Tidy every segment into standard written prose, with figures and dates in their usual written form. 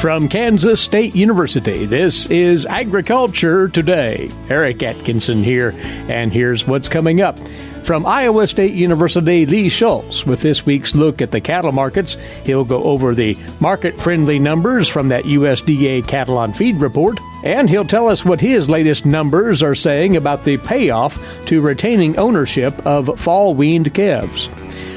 From Kansas State University, this is Agriculture Today. Eric Atkinson here, and here's what's coming up. From Iowa State University, Lee Schulz with this week's look at the cattle markets. He'll go over the market-friendly numbers from that USDA cattle on feed report, and he'll tell us what his latest numbers are saying about the payoff to retaining ownership of fall-weaned calves.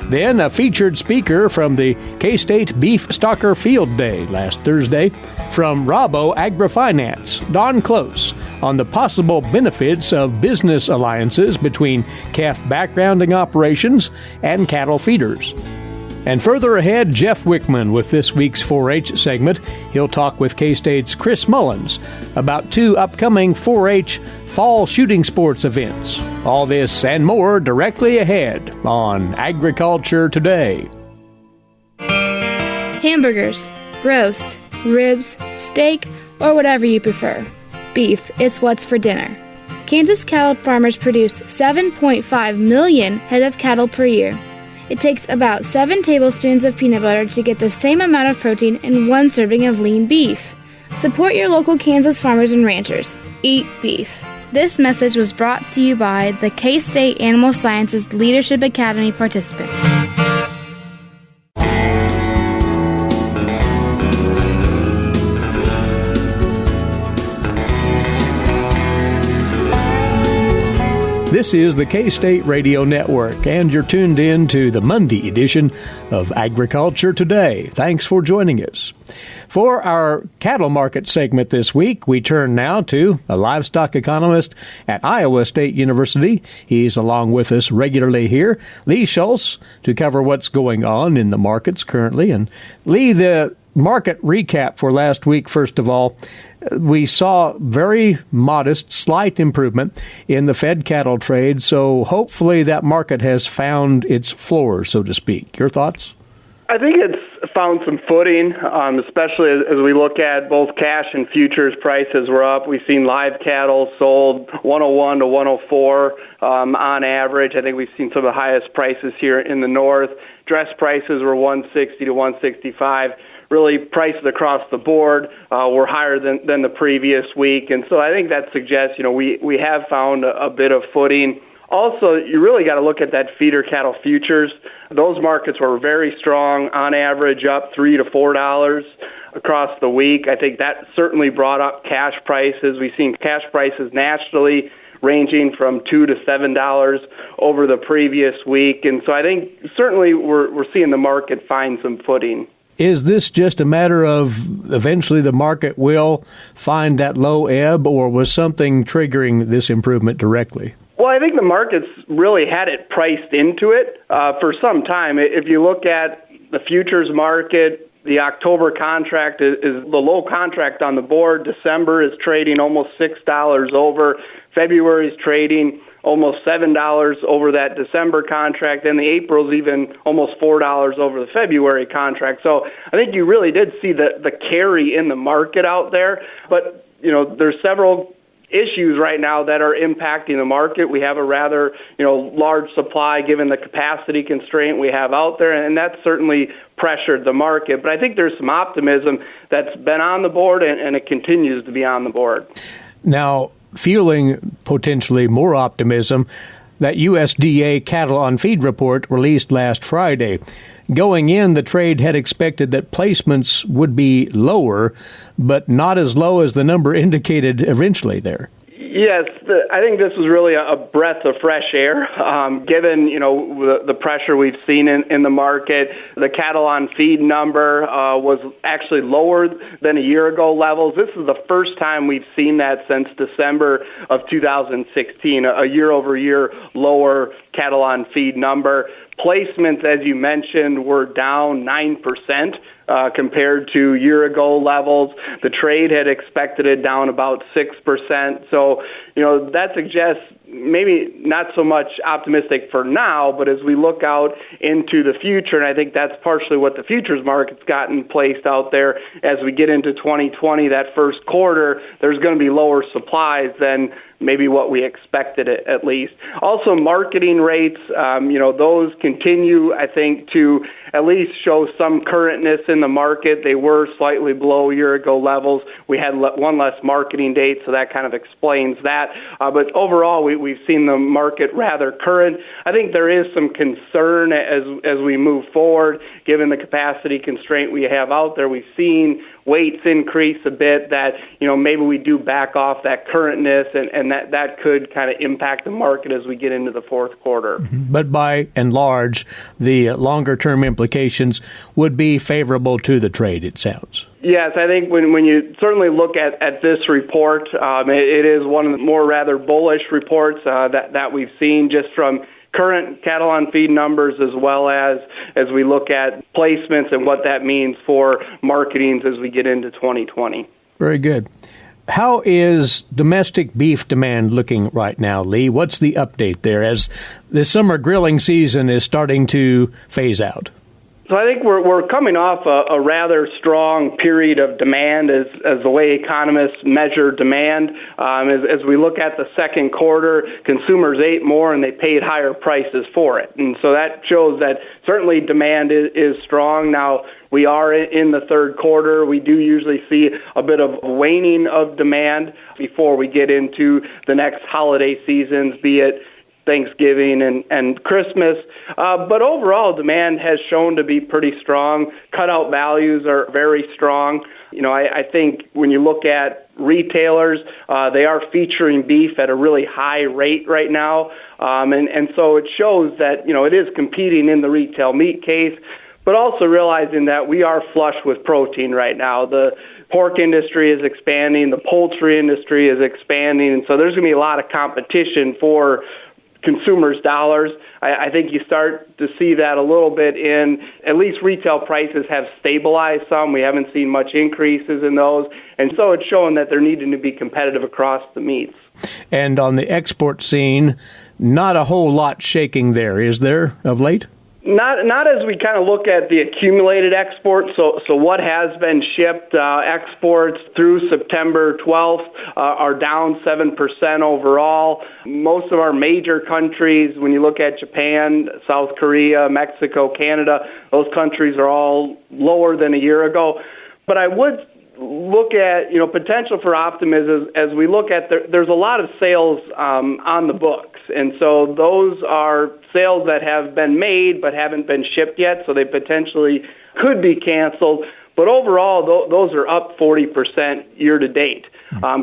Then a featured speaker from the K-State Beef Stalker Field Day last Thursday from Rabo AgriFinance Don Close on the possible benefits of business alliances between calf backgrounding operations and cattle feeders. And further ahead, Jeff Wickman with this week's 4-H segment. He'll talk with K-State's Chris Mullins about 2 upcoming 4-H fall shooting sports events. All this and more directly ahead on Agriculture Today. Hamburgers, roast, ribs, steak, or whatever you prefer. Beef, it's what's for dinner. Kansas cattle farmers produce 7.5 million head of cattle per year. It takes about 7 tablespoons of peanut butter to get the same amount of protein in 1 serving of lean beef. Support your local Kansas farmers and ranchers. Eat beef. This message was brought to you by the K-State Animal Sciences Leadership Academy participants. This is the K-State Radio Network, and you're tuned in to the Monday edition of Agriculture Today. Thanks for joining us. For our cattle market segment this week, we turn now to a livestock economist at Iowa State University. He's along with us regularly here, Lee Schulz, to cover what's going on in the markets currently. And Lee, the market recap for last week, first of all, we saw very modest, slight improvement in the fed cattle trade, so hopefully that market has found its floor, so to speak. Your thoughts? I think it's found some footing, especially as we look at both cash and futures prices were up. We've seen live cattle sold 101 to 104 on average. I think we've seen some of the highest prices here in the north. Dress prices were 160 to 165. Really, prices across the board were higher than the previous week. And so I think that suggests, we have found a bit of footing. Also, you really got to look at that feeder cattle futures. Those markets were very strong, on average up $3 to $4 across the week. I think that certainly brought up cash prices. We've seen cash prices nationally ranging from $2 to $7 over the previous week. And so I think certainly we're seeing the market find some footing. Is this just a matter of eventually the market will find that low ebb, or was something triggering this improvement directly? Well, I think the markets really had it priced into it for some time. If you look at the futures market, the October contract is the low contract on the board. December is trading almost $6 over. February is trading almost $7 over that December contract, and the April's even almost $4 over the February contract. So I think you really did see the carry in the market out there. But, there's several issues right now that are impacting the market. We have a rather, large supply given the capacity constraint we have out there, and that's certainly pressured the market. But I think there's some optimism that's been on the board, and it continues to be on the board. Now, fueling potentially more optimism, that USDA cattle on feed report released last Friday. Going in, the trade had expected that placements would be lower, but not as low as the number indicated eventually there. Yes, I think this was really a breath of fresh air, given, the pressure we've seen in the market. The cattle on feed number was actually lower than a year ago levels. This is the first time we've seen that since December of 2016, a year-over-year lower cattle on feed number. Placements, as you mentioned, were down 9%. Compared to year-ago levels. The trade had expected it down about 6%. So, that suggests maybe not so much optimistic for now, but as we look out into the future, and I think that's partially what the futures market's gotten placed out there as we get into 2020, that first quarter, there's going to be lower supplies than maybe what we expected at least. Also, marketing rates, those continue, I think, to at least show some currentness in the market. They were slightly below year-ago levels. We had one less marketing date, so that kind of explains that. But overall, we've seen the market rather current. I think there is some concern as we move forward, given the capacity constraint we have out there. We've seen weights increase a bit, that maybe we do back off that currentness, and that could kind of impact the market as we get into the fourth quarter. But by and large, the longer-term implications would be favorable to the trade, it sounds. Yes, I think when you certainly look at this report, it is one of the more rather bullish reports that we've seen, just from current cattle on feed numbers, as well as we look at placements and what that means for marketings as we get into 2020. Very good. How is domestic beef demand looking right now, Lee? What's the update there as the summer grilling season is starting to phase out? So I think we're coming off a rather strong period of demand as the way economists measure demand. As we look at the second quarter, consumers ate more and they paid higher prices for it. And so that shows that certainly demand is strong. Now, we are in the third quarter. We do usually see a bit of waning of demand before we get into the next holiday seasons, be it Thanksgiving and Christmas. But overall, demand has shown to be pretty strong. Cutout values are very strong. I think when you look at retailers, they are featuring beef at a really high rate right now. And so it shows that, it is competing in the retail meat case, but also realizing that we are flush with protein right now. The pork industry is expanding, the poultry industry is expanding, and so there's going to be a lot of competition for consumers' dollars. I think you start to see that a little bit in, at least retail prices have stabilized some. We haven't seen much increases in those. And so it's showing that they're needing to be competitive across the meats. And on the export scene, not a whole lot shaking there, is there, of late? Not as we kind of look at the accumulated exports. So what has been shipped, exports through September 12th are down 7% overall. Most of our major countries, when you look at Japan, South Korea, Mexico, Canada, those countries are all lower than a year ago. But I would look at, potential for optimism as we look at there's a lot of sales on the books. And so those are sales that have been made but haven't been shipped yet, so they potentially could be canceled. But overall, those are up 40% year to date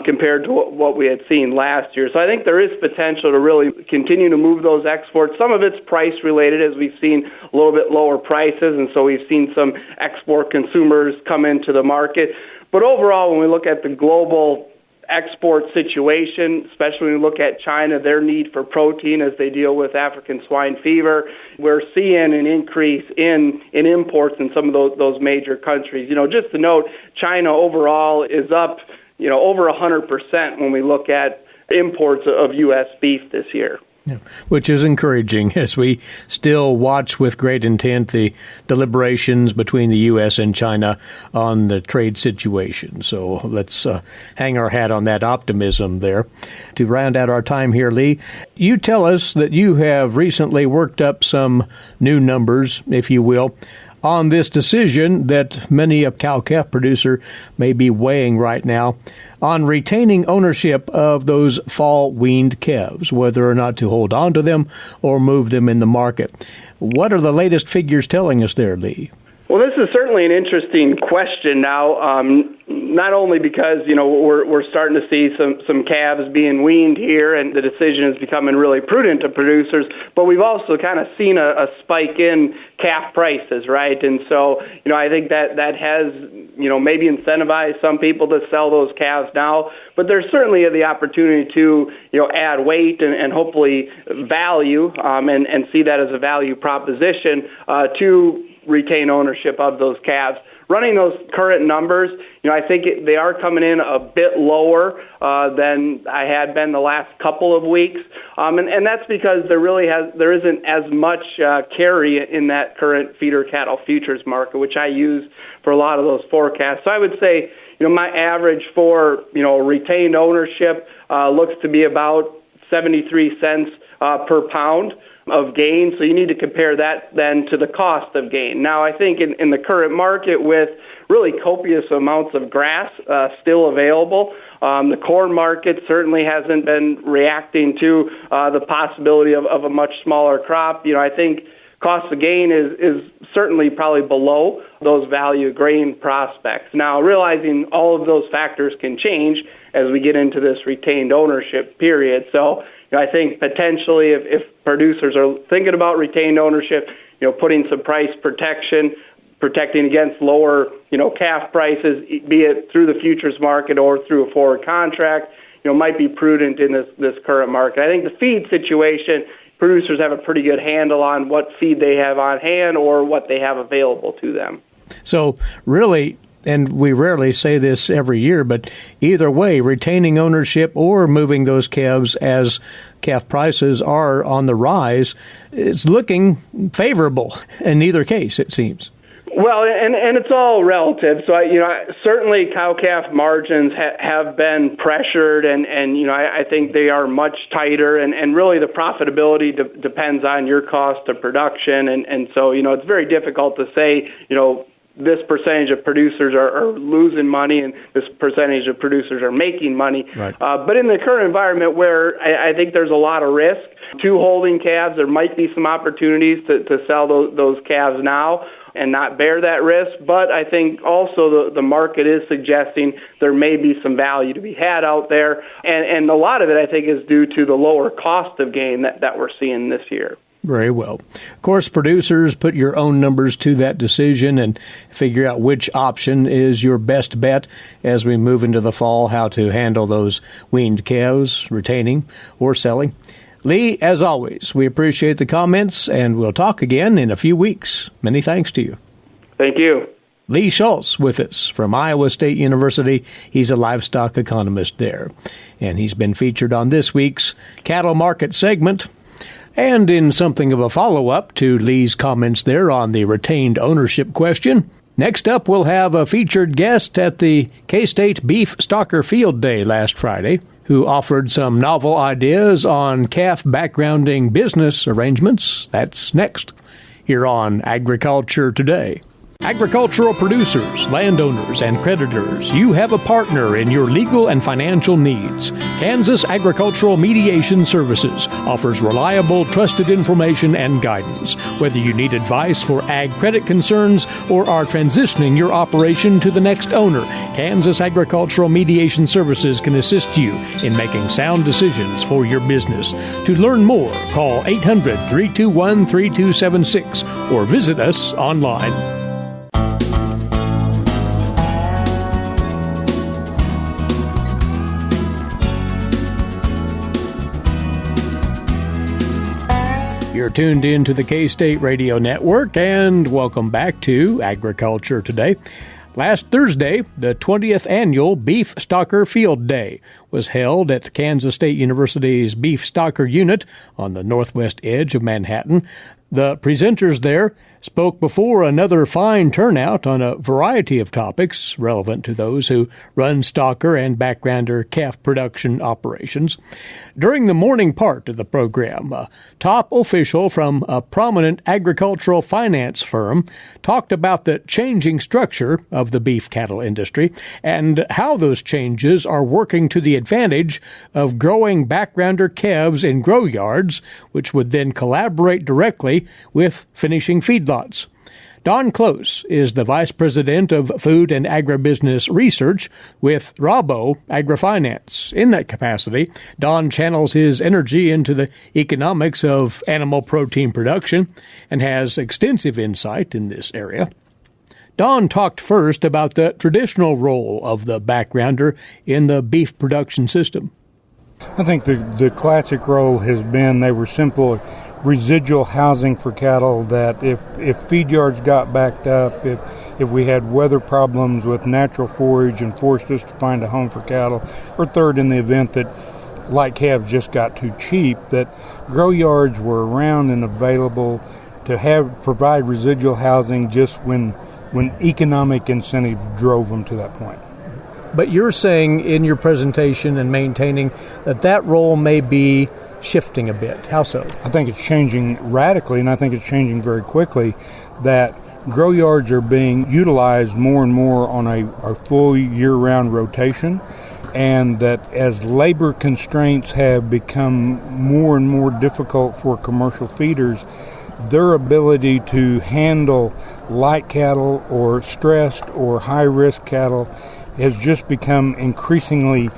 compared to what we had seen last year. So I think there is potential to really continue to move those exports. Some of it's price related, as we've seen a little bit lower prices, and so we've seen some export consumers come into the market. But overall, when we look at the global export situation, especially when we look at China, their need for protein as they deal with African swine fever, we're seeing an increase in imports in some of those major countries. Just to note, China overall is up, over 100% when we look at imports of U.S. beef this year. Yeah, which is encouraging as we still watch with great intent the deliberations between the U.S. and China on the trade situation. So let's hang our hat on that optimism there. To round out our time here, Lee, you tell us that you have recently worked up some new numbers, if you will, on this decision that many a cow-calf producer may be weighing right now on retaining ownership of those fall-weaned calves, whether or not to hold on to them or move them in the market. What are the latest figures telling us there, Lee? Well, this is certainly an interesting question now, not only because, we're starting to see some calves being weaned here and the decision is becoming really prudent to producers, but we've also kind of seen a spike in calf prices, right? And so, I think that has, maybe incentivized some people to sell those calves now, but there's certainly the opportunity to, add weight and hopefully value and see that as a value proposition to retain ownership of those calves. Running those current numbers, I think they are coming in a bit lower than I had been the last couple of weeks, and that's because there isn't as much carry in that current feeder cattle futures market, which I use for a lot of those forecasts. So I would say, my average for, retained ownership looks to be about 73 cents per pound of gain. So you need to compare that then to the cost of gain. Now, I think in the current market with really copious amounts of grass still available, the corn market certainly hasn't been reacting to the possibility of a much smaller crop. I think cost of gain is certainly probably below those value grain prospects. Now, realizing all of those factors can change as we get into this retained ownership period. So, I think potentially if producers are thinking about retained ownership, putting some price protecting against lower, calf prices, be it through the futures market or through a forward contract, might be prudent in this current market. I think the feed situation, producers have a pretty good handle on what feed they have on hand or what they have available to them. So really, and we rarely say this every year, but either way, retaining ownership or moving those calves as calf prices are on the rise, it's looking favorable in either case, it seems. Well, and it's all relative. So, certainly cow-calf margins have been pressured, and I think they are much tighter, and really the profitability depends on your cost of production, and so, it's very difficult to say, this percentage of producers are losing money and this percentage of producers are making money. Right. But in the current environment where I think there's a lot of risk to holding calves, there might be some opportunities to sell those calves now and not bear that risk. But I think also the market is suggesting there may be some value to be had out there. And a lot of it, I think, is due to the lower cost of gain that we're seeing this year. Very well. Of course, producers, put your own numbers to that decision and figure out which option is your best bet as we move into the fall, how to handle those weaned calves, retaining or selling. Lee, as always, we appreciate the comments, and we'll talk again in a few weeks. Many thanks to you. Thank you. Lee Schulz with us from Iowa State University. He's a livestock economist there, and he's been featured on this week's Cattle Market segment. And in something of a follow-up to Lee's comments there on the retained ownership question, next up we'll have a featured guest at the K-State Beef Stocker Field Day last Friday, who offered some novel ideas on calf backgrounding business arrangements. That's next here on Agriculture Today. Agricultural producers, landowners, and creditors, you have a partner in your legal and financial needs. Kansas Agricultural Mediation Services offers reliable, trusted information and guidance. Whether you need advice for ag credit concerns or are transitioning your operation to the next owner, Kansas Agricultural Mediation Services can assist you in making sound decisions for your business. To learn more, call 800-321-3276 or visit us online. You're tuned in to the K-State Radio Network, and welcome back to Agriculture Today. Last Thursday, the 20th annual Beef Stocker Field Day was held at Kansas State University's Beef Stocker Unit on the northwest edge of Manhattan. The presenters there spoke before another fine turnout on a variety of topics relevant to those who run stocker and backgrounder calf production operations. During the morning part of the program, a top official from a prominent agricultural finance firm talked about the changing structure of the beef cattle industry and how those changes are working to the advantage of growing backgrounder calves in grow yards, which would then collaborate directly with finishing feedlots. Don Close is the Vice President of Food and Agribusiness Research with Rabo AgriFinance. In that capacity, Don channels his energy into the economics of animal protein production and has extensive insight in this area. Don talked first about the traditional role of the backgrounder in the beef production system. I think the classic role has been they were simple residual housing for cattle, that if feed yards got backed up, if we had weather problems with natural forage and forced us to find a home for cattle, or third, in the event that light calves just got too cheap, that grow yards were around and available to provide residual housing just when economic incentive drove them to that point. But you're saying in your presentation and maintaining that role may be shifting a bit. How so? I think it's changing radically, and I think it's changing very quickly, that grow yards are being utilized more and more on a full year-round rotation, and that as labor constraints have become more and more difficult for commercial feeders, their ability to handle light cattle or stressed or high-risk cattle has just become increasingly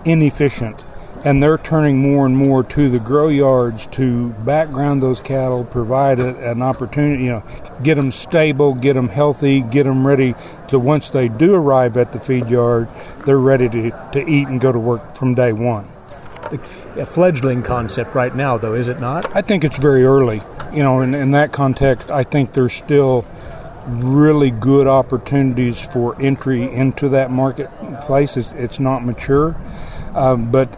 inefficient. And they're turning more and more to the grow yards to background those cattle, provide an opportunity, get them stable, get them healthy, get them ready to, once they do arrive at the feed yard, they're ready to eat and go to work from day one. A fledgling concept right now, though, is it not? I think it's very early. In that context, I think there's still really good opportunities for entry into that marketplace. It's not mature, but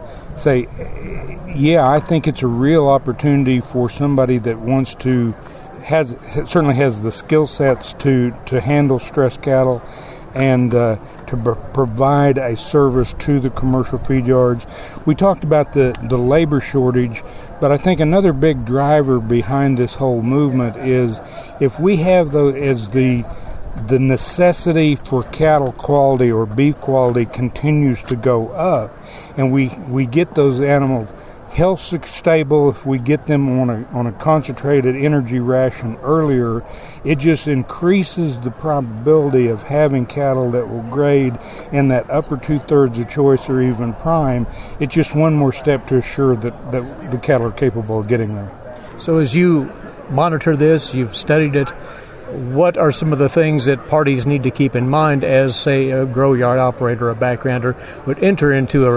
I think it's a real opportunity for somebody that wants to, certainly has the skill sets to handle stressed cattle and to provide a service to the commercial feed yards. We talked about the labor shortage, but I think another big driver behind this whole movement is if we have the necessity for cattle quality or beef quality continues to go up, and we get those animals health stable, if we get them on a concentrated energy ration earlier, it just increases the probability of having cattle that will grade in that upper 2/3 of choice or even prime. It's just one more step to assure that the cattle are capable of getting there. So as you monitor this, you've studied it, what are some of the things that parties need to keep in mind as, say, a grow yard operator, a backgrounder, would enter into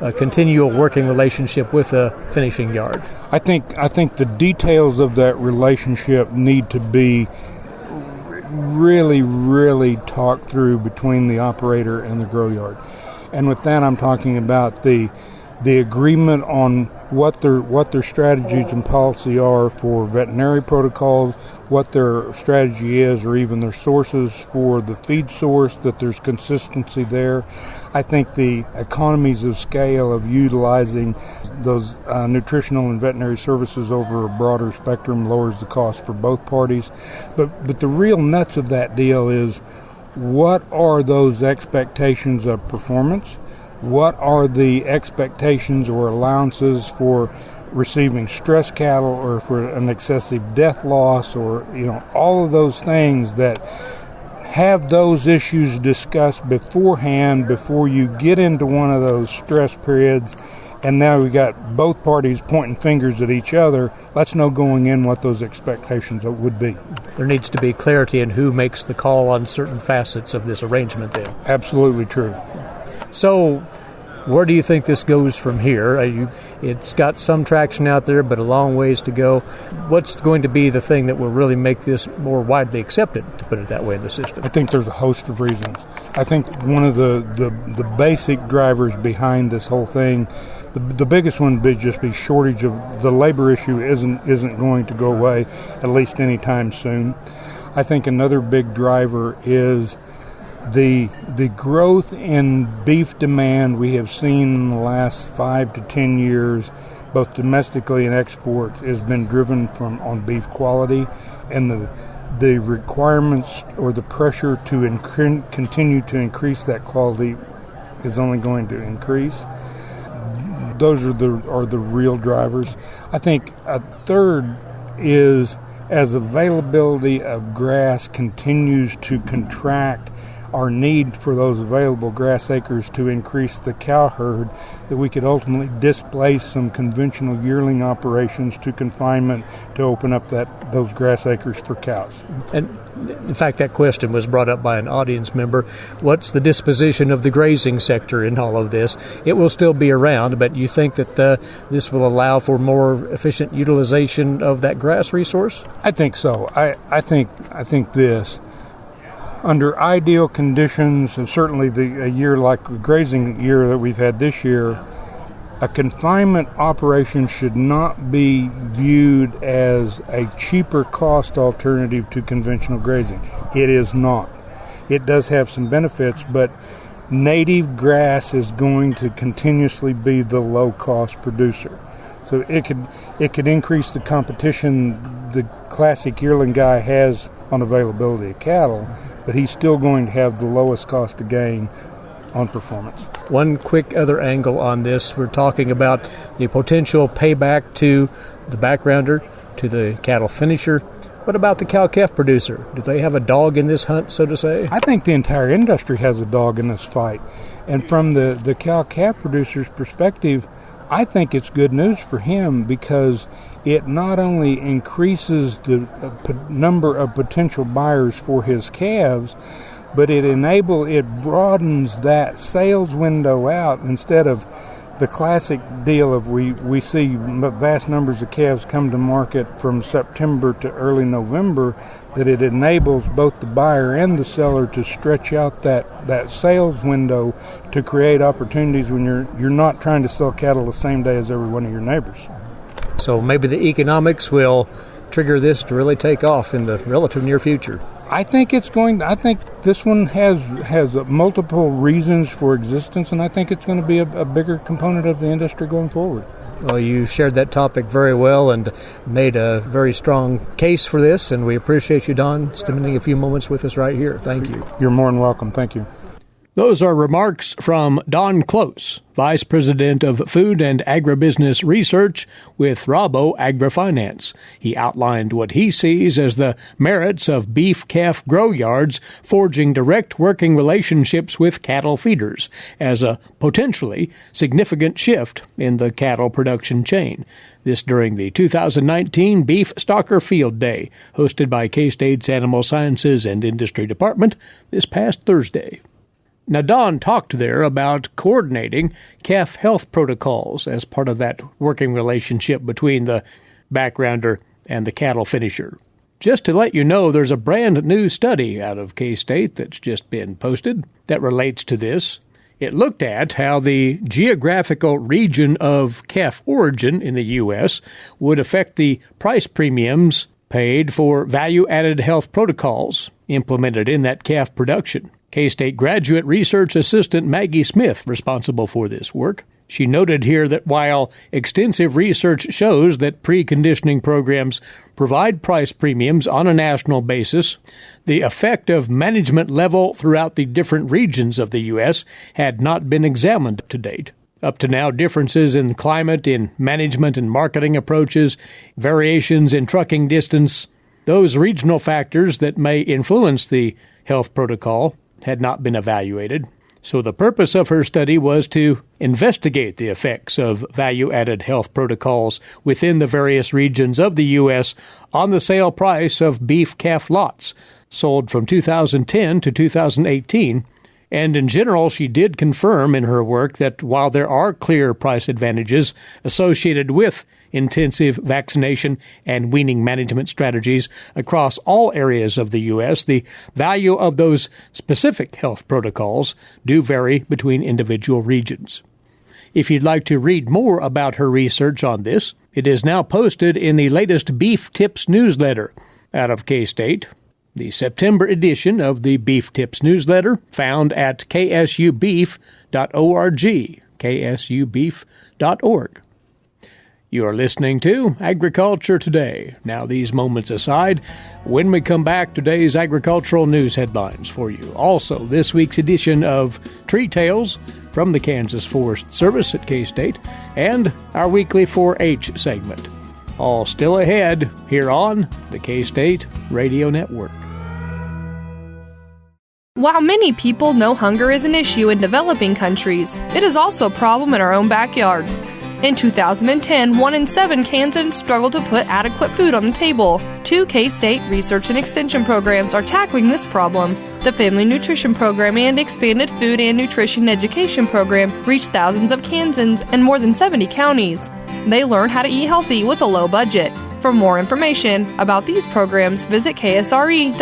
a continual working relationship with a finishing yard? I think the details of that relationship need to be really, really talked through between the operator and the grow yard. And with that, I'm talking about the agreement on what their strategies and policy are for veterinary protocols, what their strategy is, or even their sources for the feed source, that there's consistency there. I think the economies of scale of utilizing those nutritional and veterinary services over a broader spectrum lowers the cost for both parties. But the real nuts of that deal is, what are those expectations of performance? What are the expectations or allowances for receiving stress cattle or for an excessive death loss, or all of those things, that have those issues discussed beforehand before you get into one of those stress periods. And now we got both parties pointing fingers at each other. Let's know going in what those expectations would be. There needs to be clarity in who makes the call on certain facets of this arrangement then. Absolutely true. So where do you think this goes from here? It's got some traction out there, but a long ways to go. What's going to be the thing that will really make this more widely accepted, to put it that way, in the system? I think there's a host of reasons. I think one of the basic drivers behind this whole thing, the biggest one would just be shortage of the labor issue isn't going to go away, at least anytime soon. I think another big driver is the growth in beef demand we have seen in the last 5 to 10 years, both domestically and export, has been driven on beef quality, and the requirements or the pressure to continue to increase that quality is only going to increase. Those are the real drivers. I think a third is, as availability of grass continues to contract, our need for those available grass acres to increase the cow herd, that we could ultimately displace some conventional yearling operations to confinement to open up those grass acres for cows. And in fact, that question was brought up by an audience member. What's the disposition of the grazing sector in all of this? It will still be around, but you think that this will allow for more efficient utilization of that grass resource? I think so. I think this. Under ideal conditions, and certainly a year like the grazing year that we've had this year, a confinement operation should not be viewed as a cheaper cost alternative to conventional grazing. It is not. It does have some benefits, but native grass is going to continuously be the low-cost producer. So it could increase the competition the classic yearling guy has on availability of cattle, but he's still going to have the lowest cost to gain on performance. One quick other angle on this, we're talking about the potential payback to the backgrounder, to the cattle finisher. What about the cow-calf producer? Do they have a dog in this hunt, so to say? I think the entire industry has a dog in this fight. And from the cow-calf producer's perspective, I think it's good news for him because it not only increases the number of potential buyers for his calves, but it broadens that sales window out. Instead of the classic deal of we see vast numbers of calves come to market from September to early November, that it enables both the buyer and the seller to stretch out that sales window to create opportunities when you're not trying to sell cattle the same day as every one of your neighbors. So maybe the economics will trigger this to really take off in the relative near future. I think this one has multiple reasons for existence, and I think it's going to be a bigger component of the industry going forward. Well, you shared that topic very well and made a very strong case for this, and we appreciate you, Don, spending a few moments with us right here. Thank you. You're more than welcome. Thank you. Those are remarks from Don Close, Vice President of Food and Agribusiness Research with Rabo AgriFinance. He outlined what he sees as the merits of beef-calf grow yards forging direct working relationships with cattle feeders as a potentially significant shift in the cattle production chain. This during the 2019 Beef Stalker Field Day, hosted by K-State's Animal Sciences and Industry Department this past Thursday. Now, Don talked there about coordinating calf health protocols as part of that working relationship between the backgrounder and the cattle finisher. Just to let you know, there's a brand new study out of K-State that's just been posted that relates to this. It looked at how the geographical region of calf origin in the U.S. would affect the price premiums paid for value-added health protocols implemented in that calf production. K-State graduate research assistant Maggie Smith, responsible for this work. She noted here that while extensive research shows that preconditioning programs provide price premiums on a national basis, the effect of management level throughout the different regions of the U.S. had not been examined to date. Up to now, differences in climate, in management and marketing approaches, variations in trucking distance, those regional factors that may influence the health protocol had not been evaluated. So the purpose of her study was to investigate the effects of value-added health protocols within the various regions of the U.S. on the sale price of beef-calf lots sold from 2010 to 2018. And in general, she did confirm in her work that while there are clear price advantages associated with intensive vaccination and weaning management strategies across all areas of the U.S., the value of those specific health protocols do vary between individual regions. If you'd like to read more about her research on this, it is now posted in the latest Beef Tips newsletter out of K-State. The September edition of the Beef Tips newsletter found at ksubeef.org, ksubeef.org. You are listening to Agriculture Today. Now, these moments aside, when we come back, today's agricultural news headlines for you. Also, this week's edition of Tree Tales from the Kansas Forest Service at K-State, and our weekly 4-H segment. All still ahead here on the K-State Radio Network. While many people know hunger is an issue in developing countries, it is also a problem in our own backyards. In 2010, 1 in 7 Kansans struggled to put adequate food on the table. 2 K-State research and extension programs are tackling this problem. The Family Nutrition Program and Expanded Food and Nutrition Education Program reach thousands of Kansans in more than 70 counties. They learn how to eat healthy with a low budget. For more information about these programs, visit ksre.ksu.edu.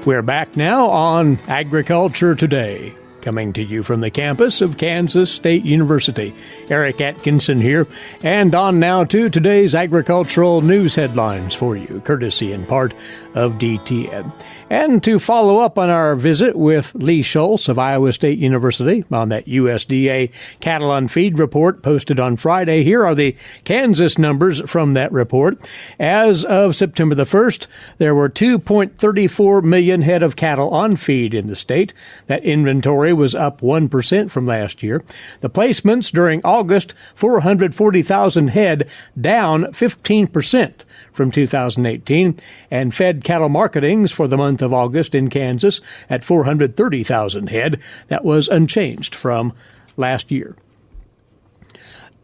We're back now on Agriculture Today. coming to you from the campus of Kansas State University. Eric Atkinson here, and on now to today's agricultural news headlines for you, courtesy in part of DTN. And to follow up on our visit with Lee Schulz of Iowa State University on that USDA cattle on feed report posted on Friday, here are the Kansas numbers from that report. As of September the 1st, there were 2.34 million head of cattle on feed in the state. That inventory was up 1% from last year. The placements during August, 440,000 head, down 15% from 2018, and fed cattle marketings for the month of August in Kansas at 430,000 head. That was unchanged from last year.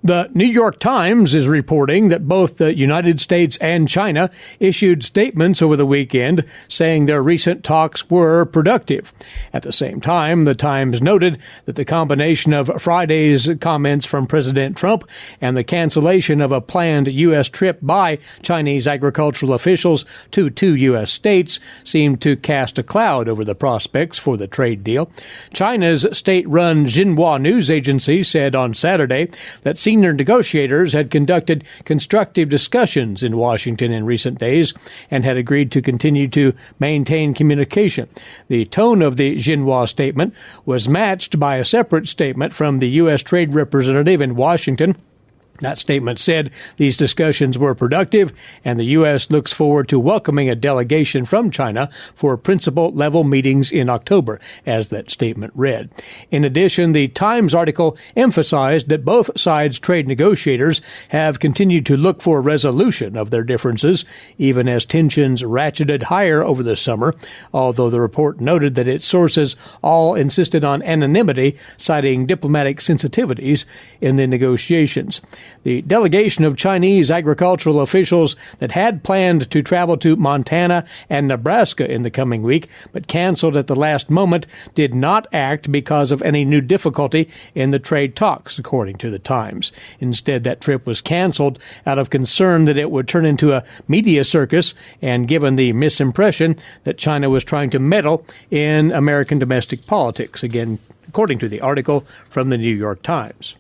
The New York Times is reporting that both the United States and China issued statements over the weekend saying their recent talks were productive. At the same time, the Times noted that the combination of Friday's comments from President Trump and the cancellation of a planned U.S. trip by Chinese agricultural officials to 2 U.S. states seemed to cast a cloud over the prospects for the trade deal. China's state-run Xinhua news agency said on Saturday that senior negotiators had conducted constructive discussions in Washington in recent days and had agreed to continue to maintain communication. The tone of the Xinhua statement was matched by a separate statement from the U.S. Trade Representative in Washington. That statement said these discussions were productive, and the U.S. looks forward to welcoming a delegation from China for principal-level meetings in October, as that statement read. In addition, the Times article emphasized that both sides' trade negotiators have continued to look for resolution of their differences, even as tensions ratcheted higher over the summer, although the report noted that its sources all insisted on anonymity, citing diplomatic sensitivities in the negotiations. The delegation of Chinese agricultural officials that had planned to travel to Montana and Nebraska in the coming week, but canceled at the last moment, did not act because of any new difficulty in the trade talks, according to the Times. Instead, that trip was canceled out of concern that it would turn into a media circus and given the misimpression that China was trying to meddle in American domestic politics, again, according to the article from the New York Times.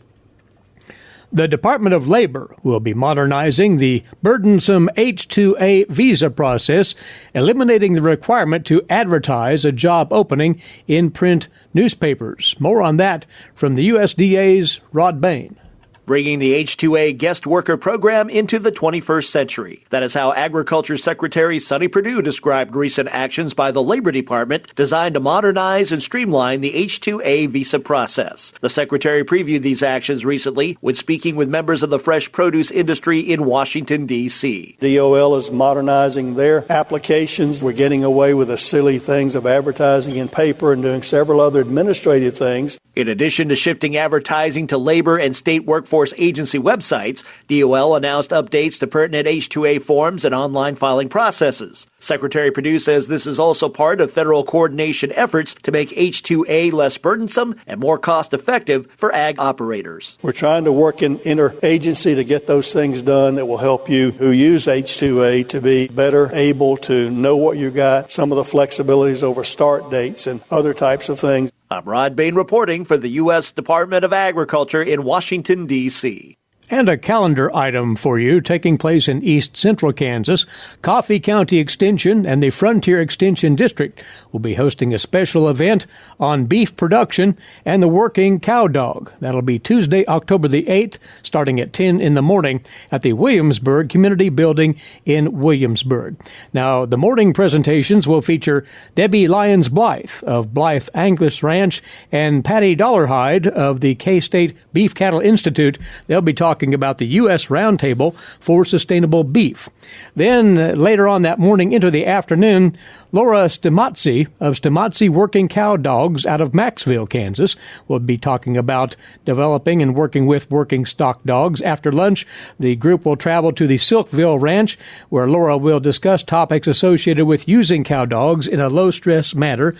The Department of Labor will be modernizing the burdensome H-2A visa process, eliminating the requirement to advertise a job opening in print newspapers. More on that from the USDA's Rod Bain. Bringing the H-2A guest worker program into the 21st century. That is how Agriculture Secretary Sonny Perdue described recent actions by the Labor Department designed to modernize and streamline the H-2A visa process. The Secretary previewed these actions recently when speaking with members of the fresh produce industry in Washington, D.C. DOL is modernizing their applications. We're getting away with the silly things of advertising in paper and doing several other administrative things. In addition to shifting advertising to labor and state workforce agency websites, DOL announced updates to pertinent H-2A forms and online filing processes. Secretary Perdue says this is also part of federal coordination efforts to make H-2A less burdensome and more cost-effective for ag operators. We're trying to work in interagency to get those things done that will help you who use H-2A to be better able to know what you got, some of the flexibilities over start dates and other types of things. I'm Rod Bain reporting for the U.S. Department of Agriculture in Washington, D.C. And a calendar item for you taking place in East Central Kansas. Coffee County Extension and the Frontier Extension District will be hosting a special event on beef production and the working cow dog. That'll be Tuesday, October the 8th, starting at 10 in the morning at the Williamsburg Community Building in Williamsburg. Now, the morning presentations will feature Debbie Lyons-Blythe of Blythe Angus Ranch and Patty Dollarhide of the K-State Beef Cattle Institute. They'll be talking about the U.S. Roundtable for Sustainable Beef. Then, later on that morning into the afternoon, Laura Stamazzi of Stamazzi Working Cow Dogs out of Maxville, Kansas, will be talking about developing and working with working stock dogs. After lunch, the group will travel to the Silkville Ranch, where Laura will discuss topics associated with using cow dogs in a low-stress manner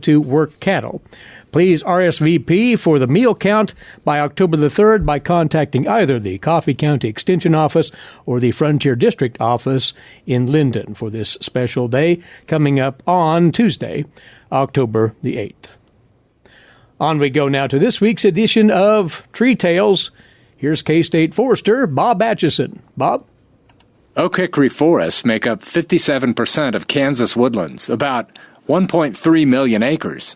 to work cattle. Please RSVP for the meal count by October the 3rd by contacting either the Coffee County Extension Office or the Frontier District Office in Linden for this special day coming up on Tuesday, October the 8th. On we go now to this week's edition of Tree Tales. Here's K-State forester Bob Atkinson. Bob? Oak hickory forests make up 57% of Kansas woodlands, about 1.3 million acres.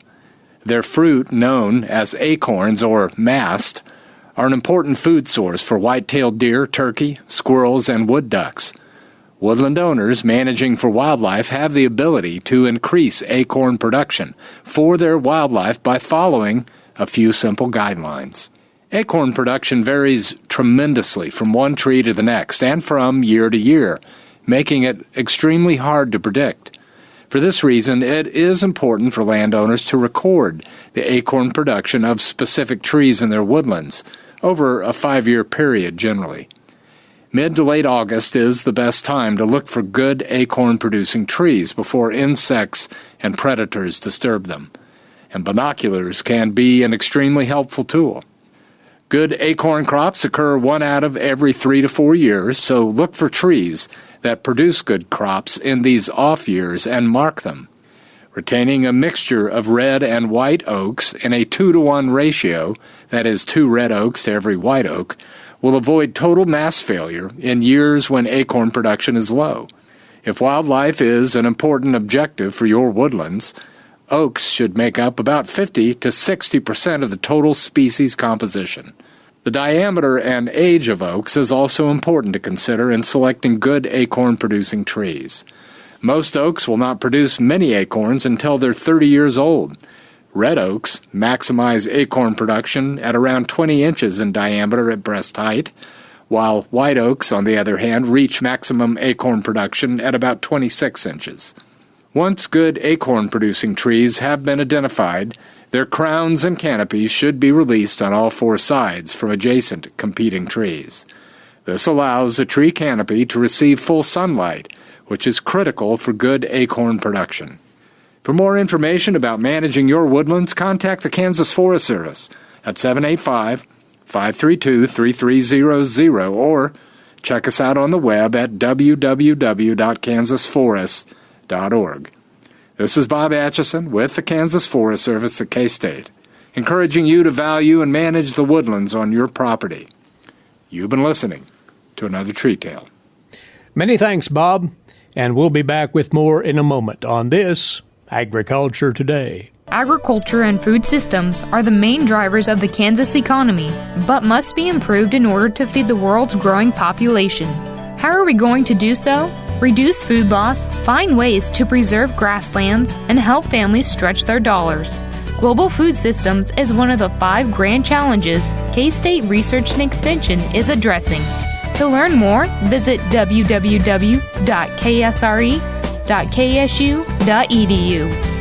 Their fruit, known as acorns or mast, are an important food source for white-tailed deer, turkey, squirrels, and wood ducks. Woodland owners managing for wildlife have the ability to increase acorn production for their wildlife by following a few simple guidelines. Acorn production varies tremendously from one tree to the next and from year to year, making it extremely hard to predict. For this reason, it is important for landowners to record the acorn production of specific trees in their woodlands over a 5-year period generally. Mid to late August is the best time to look for good acorn-producing trees before insects and predators disturb them, and binoculars can be an extremely helpful tool. Good acorn crops occur 1 out of every 3 to 4 years, so look for trees that produce good crops in these off years and mark them. Retaining a mixture of red and white oaks in a 2-to-1 ratio, that is 2 red oaks to every white oak, will avoid total mass failure in years when acorn production is low. If wildlife is an important objective for your woodlands, oaks should make up about 50 to 60% of the total species composition. The diameter and age of oaks is also important to consider in selecting good acorn-producing trees. Most oaks will not produce many acorns until they're 30 years old. Red oaks maximize acorn production at around 20 inches in diameter at breast height, while white oaks, on the other hand, reach maximum acorn production at about 26 inches. Once good acorn-producing trees have been identified, their crowns and canopies should be released on all 4 sides from adjacent competing trees. This allows a tree canopy to receive full sunlight, which is critical for good acorn production. For more information about managing your woodlands, contact the Kansas Forest Service at 785-532-3300 or check us out on the web at www.kansasforest.org. This is Bob Atkinson with the Kansas Forest Service at K-State, encouraging you to value and manage the woodlands on your property. You've been listening to another Tree Tale. Many thanks, Bob, and we'll be back with more in a moment on this Agriculture Today. Agriculture and food systems are the main drivers of the Kansas economy, but must be improved in order to feed the world's growing population. How are we going to do so? Reduce food loss, find ways to preserve grasslands, and help families stretch their dollars. Global food systems is one of the 5 grand challenges K-State Research and Extension is addressing. To learn more, visit www.ksre.ksu.edu.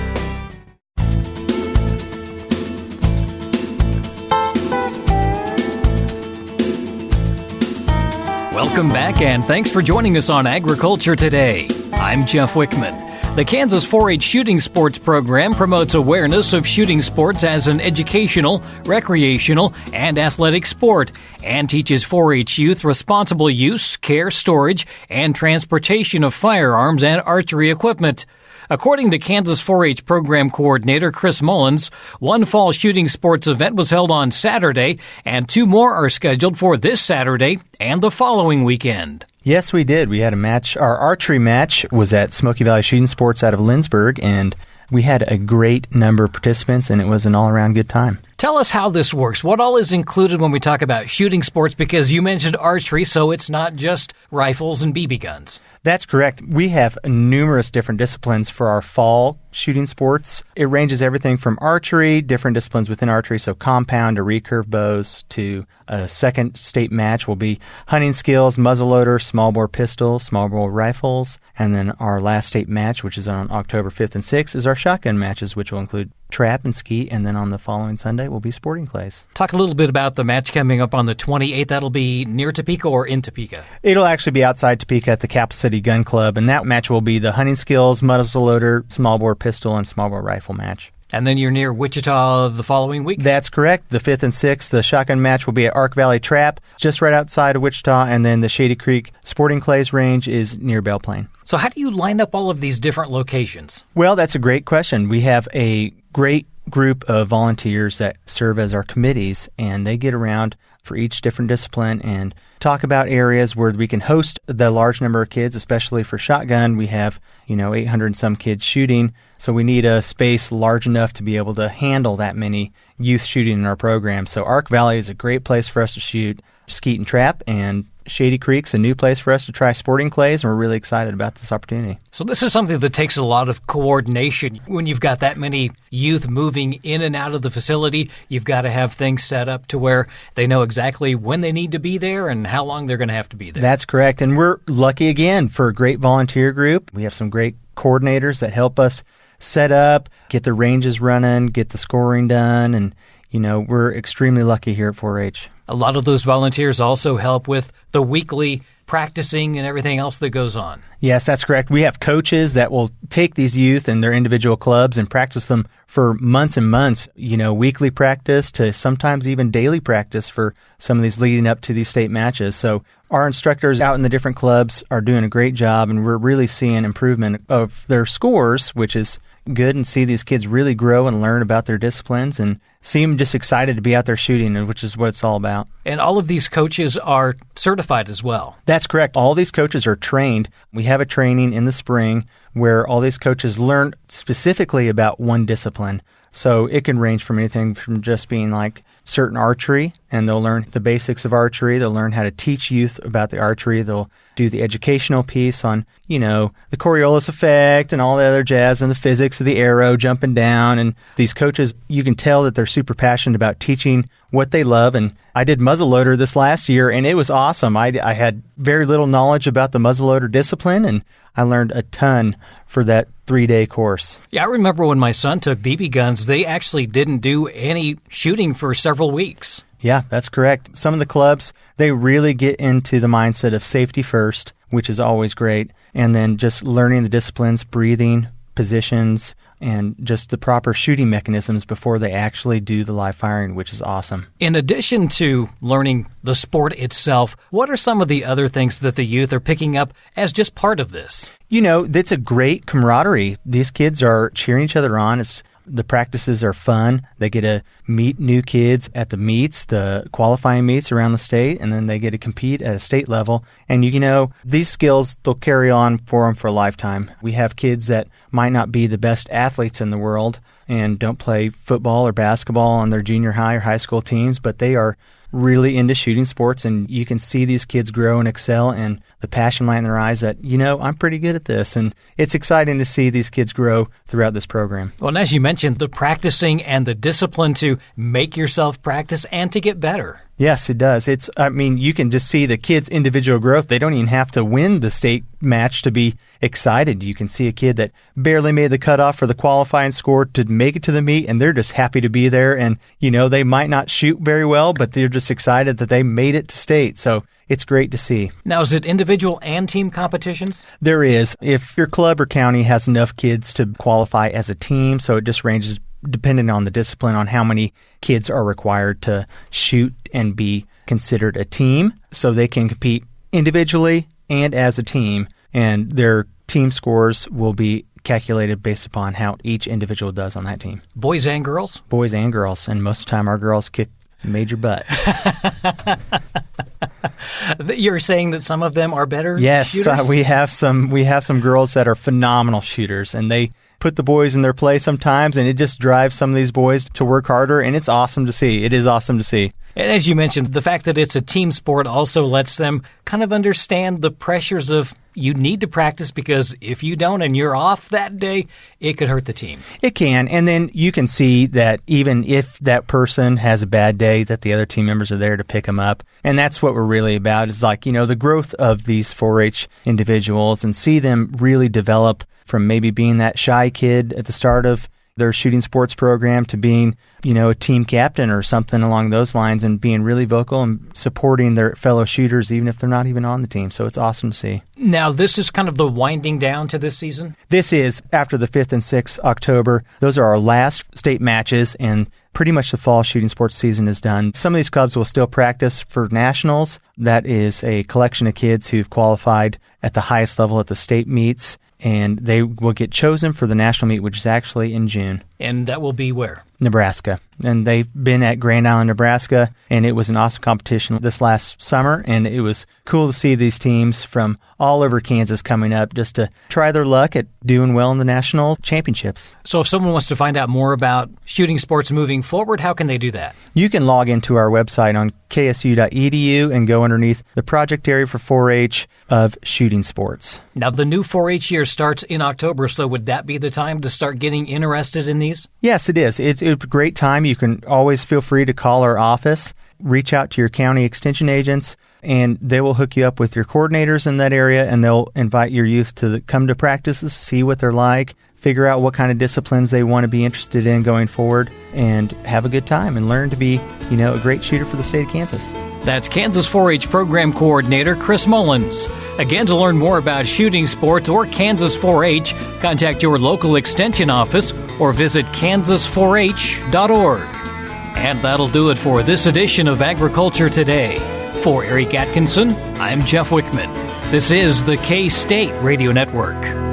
Welcome back, and thanks for joining us on Agriculture Today. I'm Jeff Wickman. The Kansas 4-H Shooting Sports Program promotes awareness of shooting sports as an educational, recreational, and athletic sport, and teaches 4-H youth responsible use, care, storage, and transportation of firearms and archery equipment. According to Kansas 4-H Program Coordinator Chris Mullins, one fall shooting sports event was held on Saturday, and 2 more are scheduled for this Saturday and the following weekend. Yes, we did. We had a match. Our archery match was at Smoky Valley Shooting Sports out of Lindsborg, and we had a great number of participants, and it was an all-around good time. Tell us how this works. What all is included when we talk about shooting sports? Because you mentioned archery, so it's not just rifles and BB guns. That's correct. We have numerous different disciplines for our fall shooting sports. It ranges everything from archery, different disciplines within archery, so compound to recurve bows, to a second state match will be hunting skills, muzzleloader, small bore pistol, small bore rifles, and then our last state match, which is on October 5th and 6th, is our shotgun matches, which will include trap and ski, and then on the following Sunday will be sporting clays. Talk a little bit about the match coming up on the 28th. That'll be near Topeka or in Topeka? It'll actually be outside Topeka at the Capital City Gun Club, and that match will be the hunting skills, muzzleloader, small bore pistol, and small bore rifle match. And then you're near Wichita the following week? That's correct. The 5th and 6th, the shotgun match will be at Ark Valley Trap, just right outside of Wichita, and then the Shady Creek Sporting Clays range is near Belle Plaine. So how do you line up all of these different locations? Well, that's a great question. We have a great group of volunteers that serve as our committees, and they get around for each different discipline and talk about areas where we can host the large number of kids, especially for shotgun. We have, 800 and some kids shooting, so we need a space large enough to be able to handle that many youth shooting in our program. So Ark Valley is a great place for us to shoot skeet and trap, and Shady Creek's a new place for us to try sporting clays, and we're really excited about this opportunity. So this is something that takes a lot of coordination. When you've got that many youth moving in and out of the facility, you've got to have things set up to where they know exactly when they need to be there and how long they're going to have to be there. That's correct, and we're lucky again for a great volunteer group. We have some great coordinators that help us set up, get the ranges running, get the scoring done, and we're extremely lucky here at 4-H. A lot of those volunteers also help with the weekly practicing and everything else that goes on. Yes, that's correct. We have coaches that will take these youth and their individual clubs and practice them for months and months, weekly practice to sometimes even daily practice for some of these leading up to these state matches. So our instructors out in the different clubs are doing a great job, and we're really seeing improvement of their scores, which is good, and see these kids really grow and learn about their disciplines and seem just excited to be out there shooting, which is what it's all about. And all of these coaches are certified as well. That's correct. All these coaches are trained. We have a training in the spring where all these coaches learn specifically about one discipline. So it can range from anything from just being like certain archery, and they'll learn the basics of archery. They'll learn how to teach youth about the archery. They'll do the educational piece on, the Coriolis effect and all the other jazz and the physics of the arrow jumping down. And these coaches, you can tell that they're super passionate about teaching what they love. And I did muzzleloader this last year, and it was awesome. I had very little knowledge about the muzzleloader discipline, and I learned a ton for that 3-day course. Yeah, I remember when my son took BB guns, they actually didn't do any shooting for several weeks. Yeah, that's correct. Some of the clubs, they really get into the mindset of safety first, which is always great, and then just learning the disciplines, breathing, positions, and just the proper shooting mechanisms before they actually do the live firing, which is awesome. In addition to learning the sport itself, what are some of the other things that the youth are picking up as just part of this? It's a great camaraderie. These kids are cheering each other on. The practices are fun. They get to meet new kids at the meets, the qualifying meets around the state, and then they get to compete at a state level. And, these skills, they'll carry on for them for a lifetime. We have kids that might not be the best athletes in the world and don't play football or basketball on their junior high or high school teams, but they are really into shooting sports, and you can see these kids grow and excel, and the passion light in their eyes that, I'm pretty good at this. And it's exciting to see these kids grow throughout this program. Well, and as you mentioned, the practicing and the discipline to make yourself practice and to get better. Yes, it does. You can just see the kids' individual growth. They don't even have to win the state match to be excited. You can see a kid that barely made the cutoff for the qualifying score to make it to the meet, and they're just happy to be there. And, they might not shoot very well, but they're just excited that they made it to state. So it's great to see. Now, is it individual and team competitions? There is. If your club or county has enough kids to qualify as a team, so it just ranges depending on the discipline on how many kids are required to shoot and be considered a team. So they can compete individually and as a team, and their team scores will be calculated based upon how each individual does on that team. Boys and girls? Boys and girls, and most of the time our girls kick major butt. You're saying that some of them are better yes, shooters? we have some girls that are phenomenal shooters, and they put the boys in their place sometimes, and it just drives some of these boys to work harder, and it's awesome to see. It is awesome to see. And as you mentioned, the fact that it's a team sport also lets them kind of understand the pressures of you need to practice, because if you don't and you're off that day, it could hurt the team. It can, and then you can see that even if that person has a bad day, that the other team members are there to pick them up. And that's what we're really about, is the growth of these 4-H individuals, and see them really develop from maybe being that shy kid at the start of their shooting sports program to being, a team captain or something along those lines, and being really vocal and supporting their fellow shooters even if they're not even on the team. So it's awesome to see. Now, this is kind of the winding down to this season? This is after the 5th and 6th October. Those are our last state matches, and pretty much the fall shooting sports season is done. Some of these clubs will still practice for nationals. That is a collection of kids who've qualified at the highest level at the state meets, and they will get chosen for the national meet, which is actually in June. And that will be where? Nebraska. And they've been at Grand Island, Nebraska, and it was an awesome competition this last summer, and it was cool to see these teams from all over Kansas coming up just to try their luck at doing well in the national championships. So if someone wants to find out more about shooting sports moving forward, how can they do that? You can log into our website on ksu.edu and go underneath the project area for 4-H of shooting sports. Now, the new 4-H year starts in October, so would that be the time to start getting interested in these? Yes, it is. It's a great time. You can always feel free to call our office, reach out to your county extension agents, and they will hook you up with your coordinators in that area, and they'll invite your youth to come to practices, see what they're like, figure out what kind of disciplines they want to be interested in going forward, and have a good time and learn to be, a great shooter for the state of Kansas. That's Kansas 4-H Program Coordinator Chris Mullins. Again, to learn more about shooting sports or Kansas 4-H, contact your local extension office or visit kansas4h.org. And that'll do it for this edition of Agriculture Today. For Eric Atkinson, I'm Jeff Wickman. This is the K-State Radio Network.